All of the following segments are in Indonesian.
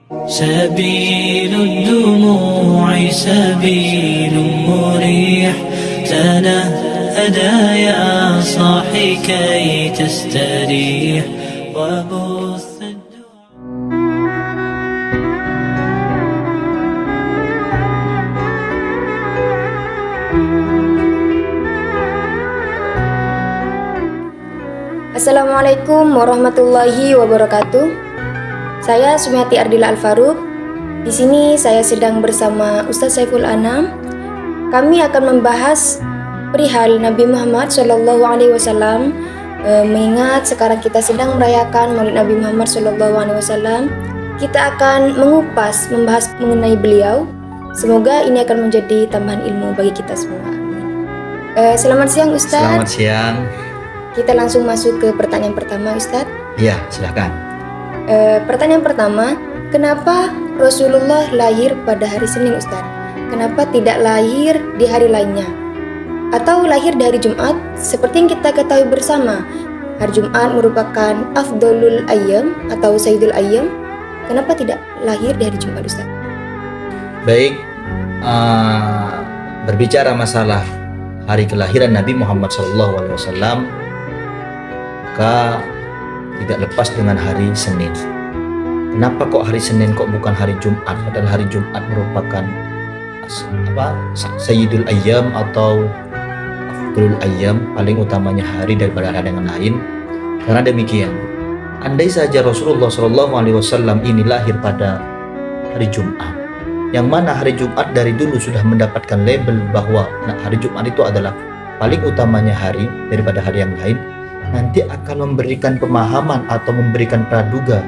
سبيل الدموع سبيل مريح تنهدى يا صاحي كي تستريح وبث Assalamualaikum warahmatullahi wabarakatuh. Saya Sumiati Ardila Al-Faruq. Di sini saya sedang bersama Ustaz Saiful Anam. Kami akan membahas perihal Nabi Muhammad SAW. Mengingat sekarang kita sedang merayakan Maulid Nabi Muhammad SAW, kita akan membahas mengenai beliau. Semoga ini akan menjadi tambahan ilmu bagi kita semua. Selamat siang Ustaz. Selamat siang. Kita langsung masuk ke pertanyaan pertama, Ustadz. Iya, silakan. Pertanyaan pertama, kenapa Rasulullah lahir pada hari Senin, Ustadz? Kenapa tidak lahir di hari lainnya? Atau lahir di hari Jumat? Seperti yang kita ketahui bersama, hari Jumat merupakan Afdolul Ayyam atau Sayyidul Ayyam. Kenapa tidak lahir di hari Jumat, Ustadz? Baik, berbicara masalah hari kelahiran Nabi Muhammad SAW, maka tidak lepas dengan hari Senin. Kenapa kok hari Senin kok bukan hari Jumat? Padahal hari Jumat merupakan Sayyidul Ayyam atau Afdalul Ayyam, paling utamanya hari daripada hari yang lain. Karena demikian, andai saja Rasulullah SAW ini lahir pada hari Jumat, yang mana hari Jumat dari dulu sudah mendapatkan label bahwa hari Jumat itu adalah paling utamanya hari daripada hari yang lain, nanti akan memberikan pemahaman atau memberikan praduga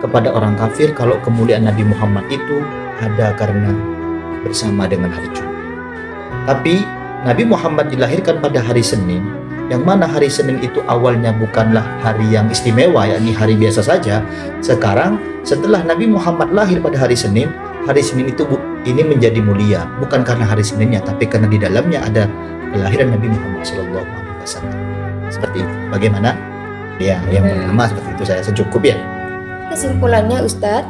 kepada orang kafir kalau kemuliaan Nabi Muhammad itu ada karena bersama dengan hari Jumat. Tapi Nabi Muhammad dilahirkan pada hari Senin, yang mana hari Senin itu awalnya bukanlah hari yang istimewa, yakni hari biasa saja. Sekarang setelah Nabi Muhammad lahir pada hari Senin itu ini menjadi mulia, bukan karena hari Seninnya, tapi karena di dalamnya ada kelahiran Nabi Muhammad SAW. Seperti itu. Bagaimana? Ya, yang pertama seperti itu, saya secukup ya. Kesimpulannya Ustadz,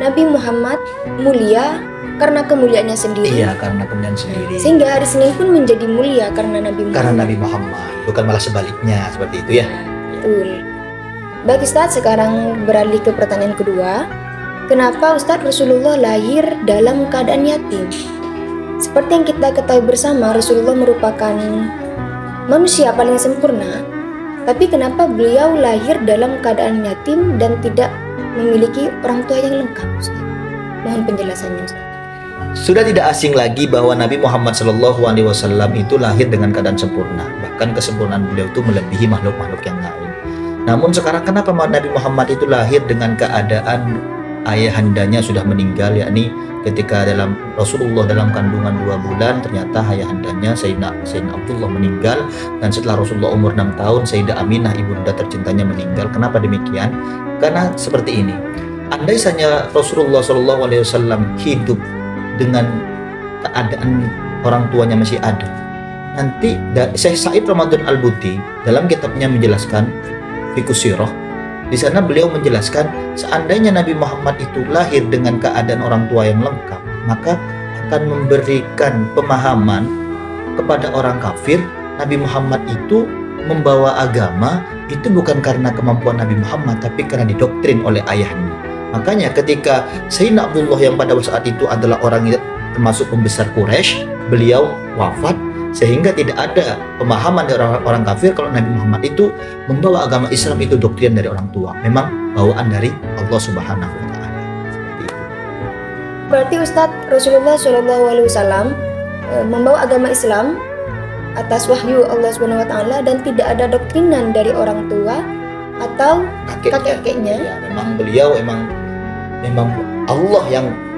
Nabi Muhammad mulia karena kemuliaannya sendiri. Iya, karena kemuliaan sendiri. Sehingga hari Senin pun menjadi mulia karena Nabi Muhammad. Karena Nabi Muhammad, bukan malah sebaliknya, seperti itu ya. Betul. Baik Ustadz, sekarang beralih ke pertanyaan kedua. Kenapa Ustadz Rasulullah lahir dalam keadaan yatim? Seperti yang kita ketahui bersama, Rasulullah merupakan manusia paling sempurna, tapi kenapa beliau lahir dalam keadaan yatim dan tidak memiliki orang tua yang lengkap, Ustaz? Mohon penjelasannya, Ustaz. Sudah tidak asing lagi bahwa Nabi Muhammad SAW itu lahir dengan keadaan sempurna. Bahkan kesempurnaan beliau itu melebihi makhluk-makhluk yang lain. Namun sekarang kenapa Nabi Muhammad itu lahir dengan keadaan ayahandanya sudah meninggal, yakni ketika Rasulullah dalam kandungan 2 bulan, ternyata ayahandanya Sayyidina Abdullah meninggal, dan setelah Rasulullah umur 6 tahun Sayyidah Aminah ibunda tercintanya meninggal. Kenapa demikian? Karena seperti ini, andai saja Rasulullah SAW hidup dengan keadaan orang tuanya masih ada, nanti Syekh Said Ramadan Al-Buti dalam kitabnya menjelaskan Fiqhus Sirah, di sana beliau menjelaskan, seandainya Nabi Muhammad itu lahir dengan keadaan orang tua yang lengkap, maka akan memberikan pemahaman kepada orang kafir, Nabi Muhammad itu membawa agama itu bukan karena kemampuan Nabi Muhammad, tapi karena didoktrin oleh ayahnya. Makanya ketika Sayyidina Abdullah yang pada saat itu adalah orang yang termasuk pembesar Quraisy, beliau wafat, sehingga tidak ada pemahaman dari orang kafir kalau Nabi Muhammad itu membawa agama Islam itu doktrin dari orang tua, memang bawaan dari Allah Subhanahu wa Ta'ala. Seperti itu. Berarti Ustadz Rasulullah SAW membawa agama Islam atas wahyu Allah Subhanahu wa Ta'ala dan tidak ada doktrinan dari orang tua atau kakek-kakeknya. Ya, memang beliau memang Allah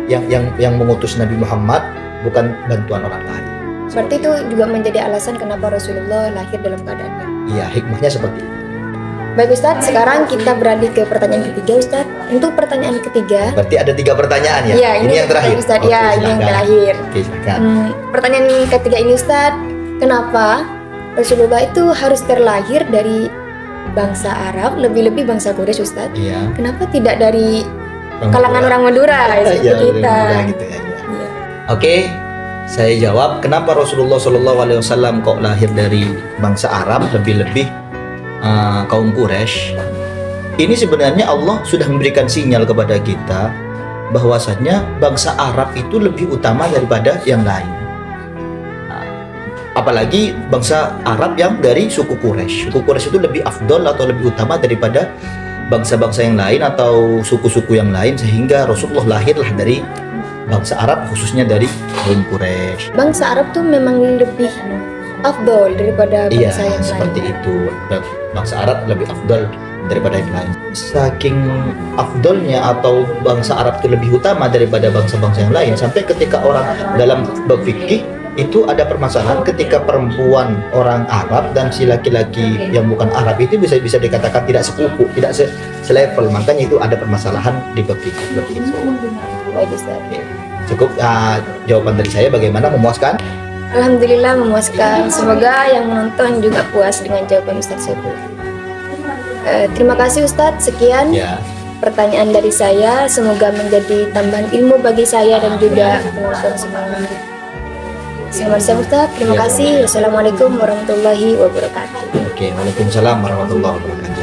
yang mengutus Nabi Muhammad, bukan bantuan orang lain. Berarti itu juga menjadi alasan kenapa Rasulullah lahir dalam keadaannya. Iya, hikmahnya seperti itu. Baik Ustadz, sekarang kita beralih ke pertanyaan ketiga Ustadz. Untuk pertanyaan ketiga, berarti ada 3 pertanyaan ya? Ya, ini yang terakhir Ustadz. Oke, Ya, ini yang terakhir. Oke, silakan. Pertanyaan ketiga ini Ustadz, kenapa Rasulullah itu harus terlahir dari bangsa Arab, lebih-lebih bangsa Quraisy Ustadz? Iya. Kenapa tidak dari kalangan orang Madura seperti Ya, kita. gitu ya. Iya. Oke, saya jawab kenapa Rasulullah Shallallahu Alaihi Wasallam kok lahir dari bangsa Arab, lebih-lebih kaum Quraisy. Ini sebenarnya Allah sudah memberikan sinyal kepada kita bahwasanya bangsa Arab itu lebih utama daripada yang lain. Apalagi bangsa Arab yang dari suku Quraisy. Suku Quraisy itu lebih afdol atau lebih utama daripada bangsa-bangsa yang lain atau suku-suku yang lain, sehingga Rasulullah lahirlah dari bangsa Arab, khususnya dari kaum Quraisy. Bangsa Arab tuh memang lebih afdol daripada Iya, bangsa yang lain. seperti itu. Bangsa Arab lebih afdol daripada yang lain. Saking afdolnya atau bangsa Arab itu lebih utama daripada bangsa-bangsa yang lain, sampai ketika orang dalam berfikih itu ada permasalahan ketika perempuan orang Arab dan si laki-laki yang bukan Arab itu bisa dikatakan tidak sepupu, tidak selevel. Makanya itu ada permasalahan di berfikih seperti itu. Baik, Ustaz. Cukup jawaban dari saya. Bagaimana, memuaskan? Alhamdulillah memuaskan. Semoga yang menonton juga puas dengan jawaban Ustaz Saiful. Terima kasih Ustadz. Sekian Ya. pertanyaan dari saya. Semoga menjadi tambahan ilmu bagi saya dan juga penonton semua. Selamat siang Ustadz. Terima Ya, kasih. Wassalamualaikum warahmatullahi wabarakatuh. Oke, waalaikumsalam warahmatullahi wabarakatuh.